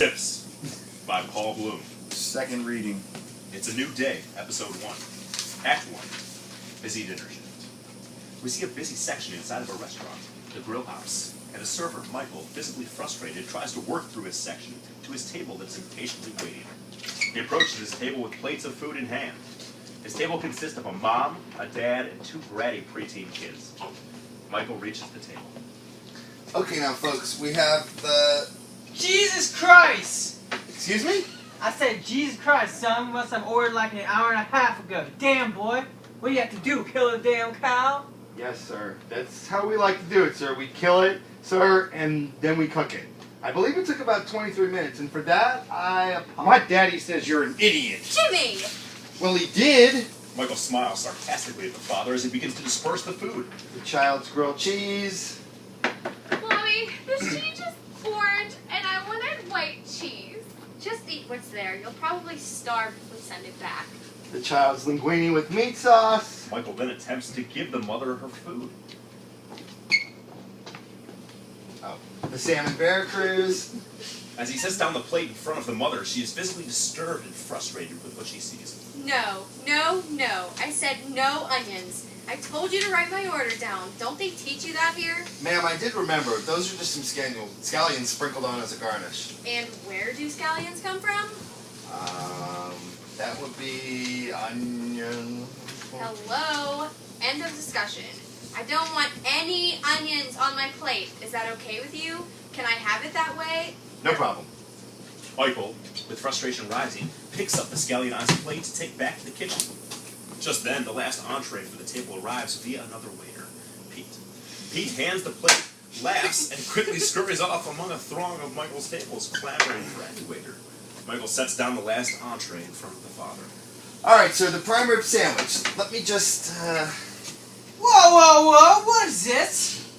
Tips by Paul Bloom. Second reading. It's a new day, episode 1. Act 1. Busy dinner shift. We see a busy section inside of a restaurant, the grill house, and a server, Michael, visibly frustrated, tries to work through his section to his table that's impatiently waiting. He approaches his table with plates of food in hand. His table consists of a mom, a dad, and 2 bratty preteen kids. Michael reaches the table. Okay, now folks, we have the... Jesus Christ! Excuse me? I said Jesus Christ, son. Must have ordered like an hour and a half ago. Damn, boy. What do you have to do, kill a damn cow? Yes, sir. That's how we like to do it, sir. We kill it, sir, and then we cook it. I believe it took about 23 minutes, and for that, I apologize. My daddy says you're an idiot. Jimmy! Well, he did. Michael smiles sarcastically at the father as he begins to disperse the food. The child's grilled cheese. Mommy, this cheese is orange and I wanted white cheese. Just eat what's there. You'll probably starve if we send it back. The child's linguine with meat sauce. Michael then attempts to give the mother her food. Oh. The salmon bear cruise. As he sets down the plate in front of the mother, she is visibly disturbed and frustrated with what she sees. No, no, no. I said no onions. I told you to write my order down. Don't they teach you that here? Ma'am, I did remember. Those are just some scallions sprinkled on as a garnish. And where do scallions come from? That would be onion. Hello? End of discussion. I don't want any onions on my plate. Is that okay with you? Can I have it that way? No problem. Michael, with frustration rising, picks up the scallion on his plate to take back to the kitchen. Just then, the last entree for the table arrives via another waiter, Pete. Pete hands the plate, laughs, and quickly scurries off among a throng of Michael's tables, clamoring for any waiter. Michael sets down the last entree in front of the father. Alright, sir, the prime rib sandwich. Let me just, Whoa! What is this?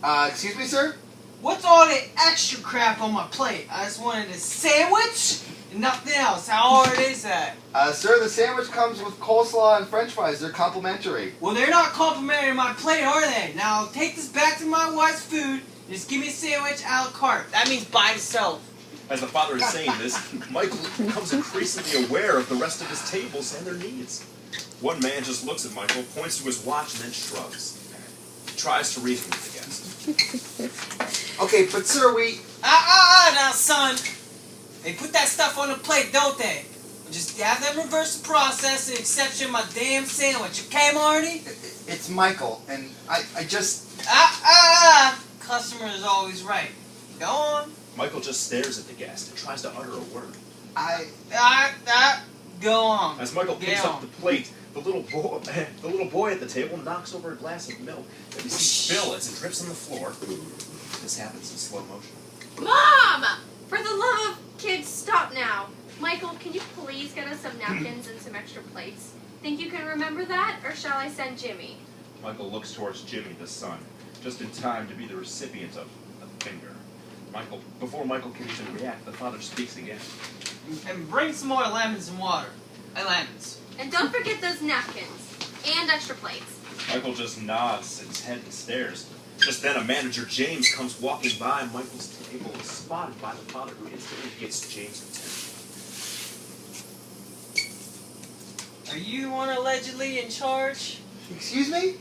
excuse me, sir? What's all the extra crap on my plate? I just wanted a sandwich and nothing else. How hard is that? Sir, the sandwich comes with coleslaw and french fries. They're complimentary. Well, they're not complimentary my plate, are they? Now, I'll take this back to my wife's food. Just give me a sandwich a la carte. That means by itself. As the father is saying this, Michael becomes increasingly aware of the rest of his tables and their needs. One man just looks at Michael, points to his watch, and then shrugs. He tries to reason with the guest. Okay, but sir, Now, son. They put that stuff on the plate, don't they? Just have them reverse the process and accept you my damn sandwich, okay, Marty? it's Michael, and I just... Customer is always right. Go on. Michael just stares at the guest and tries to utter a word. Go on. As Michael picks up the plate, the little boy at the table knocks over a glass of milk that we see spill as it drips on the floor. This happens in slow motion. Mom! For the love of kids, stop now. Michael, can you please get us some napkins and some extra plates? Think you can remember that, or shall I send Jimmy? Michael looks towards Jimmy, the son, just in time to be the recipient of a finger. Before Michael can even react, the father speaks again. And bring some more lemons and water. Lemons. And don't forget those napkins. And extra plates. Michael just nods his head and stares. Just then, a manager, James, comes walking by Michael's table and is spotted by the father, who instantly gets James' attention. Are you one allegedly in charge? Excuse me?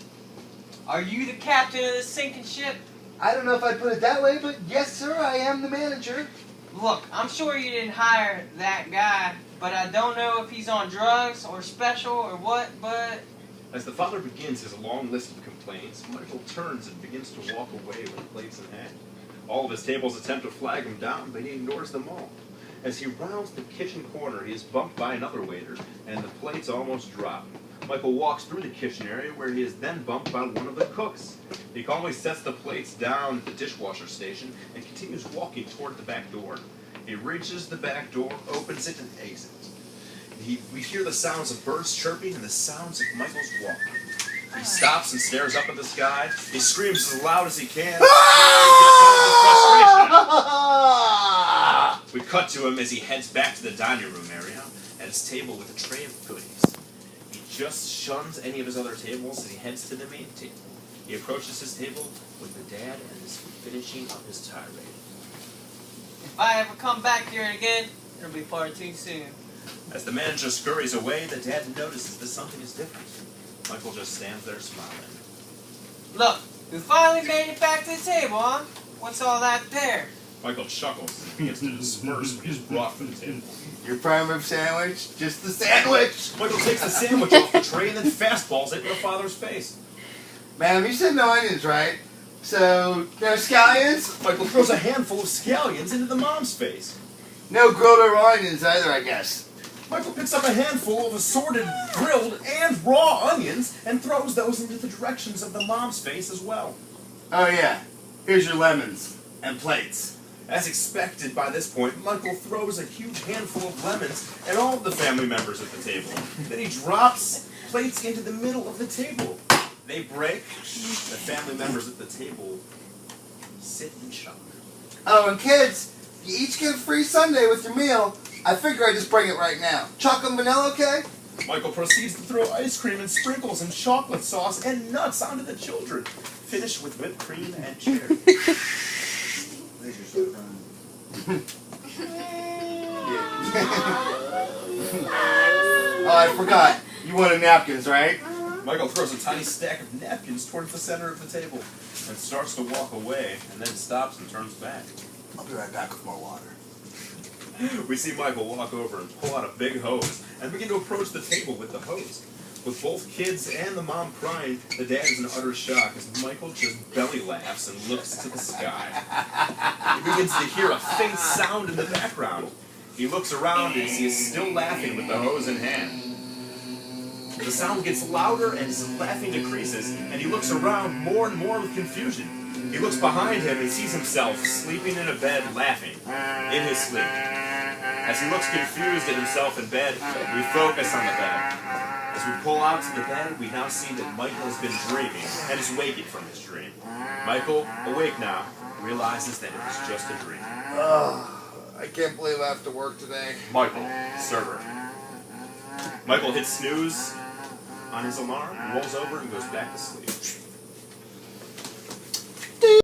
Are you the captain of the sinking ship? I don't know if I'd put it that way, but yes, sir, I am the manager. Look, I'm sure you didn't hire that guy, but I don't know if he's on drugs or special or what, but... As the father begins his long list of complaints, Michael turns and begins to walk away with plates in hand. All of his tables attempt to flag him down, but he ignores them all. As he rounds the kitchen corner, he is bumped by another waiter, and the plates almost drop. Michael walks through the kitchen area, where he is then bumped by one of the cooks. He calmly sets the plates down at the dishwasher station and continues walking toward the back door. He reaches the back door, opens it, and exits. We hear the sounds of birds chirping and the sounds of Michael's walking. He stops and stares up at the sky. He screams as loud as he can. We cut to him as he heads back to the dining room area at his table with a tray of goodies. He just shuns any of his other tables as he heads to the main table. He approaches his table with the dad and is finishing up his tirade. If I ever come back here again, it'll be far too soon. As the manager scurries away, the dad notices that something is different. Michael just stands there smiling. Look, we finally made it back to the table, huh? What's all that there? Michael chuckles and begins to disperse what he's brought for the table. Your prime rib sandwich? Just the sandwich! Michael takes the sandwich off the tray and then fastballs it in the father's face. Ma'am, you said no onions, right? So, no scallions? Michael throws a handful of scallions into the mom's face. No grilled or raw onions either, I guess. Michael picks up a handful of assorted grilled and raw onions and throws those into the directions of the mom's face as well. Oh yeah, here's your lemons and plates. As expected by this point, Michael throws a huge handful of lemons at all of the family members at the table. Then he drops plates into the middle of the table. They break. The family members at the table sit in shock. Oh, and kids, you each get a free sundae with your meal. I figure I just bring it right now. Chocolate and vanilla, okay? Michael proceeds to throw ice cream and sprinkles and chocolate sauce and nuts onto the children, finished with whipped cream and cherry. Oh, I forgot. You wanted napkins, right? Michael throws a tiny stack of napkins towards the center of the table and starts to walk away, and then stops and turns back. I'll be right back with more water. We see Michael walk over and pull out a big hose and begin to approach the table with the hose. With both kids and the mom crying, the dad is in utter shock as Michael just belly laughs and looks to the sky. He begins to hear a faint sound in the background. He looks around and he is still laughing with the hose in hand. The sound gets louder and his laughing decreases, and he looks around more and more with confusion. He looks behind him and sees himself sleeping in a bed laughing in his sleep. As he looks confused at himself in bed, we focus on the bed. As we pull out to the bed, we now see that Michael has been dreaming and is waking from his dream. Michael, awake now, realizes that it was just a dream. I can't believe I have to work today. Michael, server. Michael hits snooze on his alarm, rolls over, and goes back to sleep.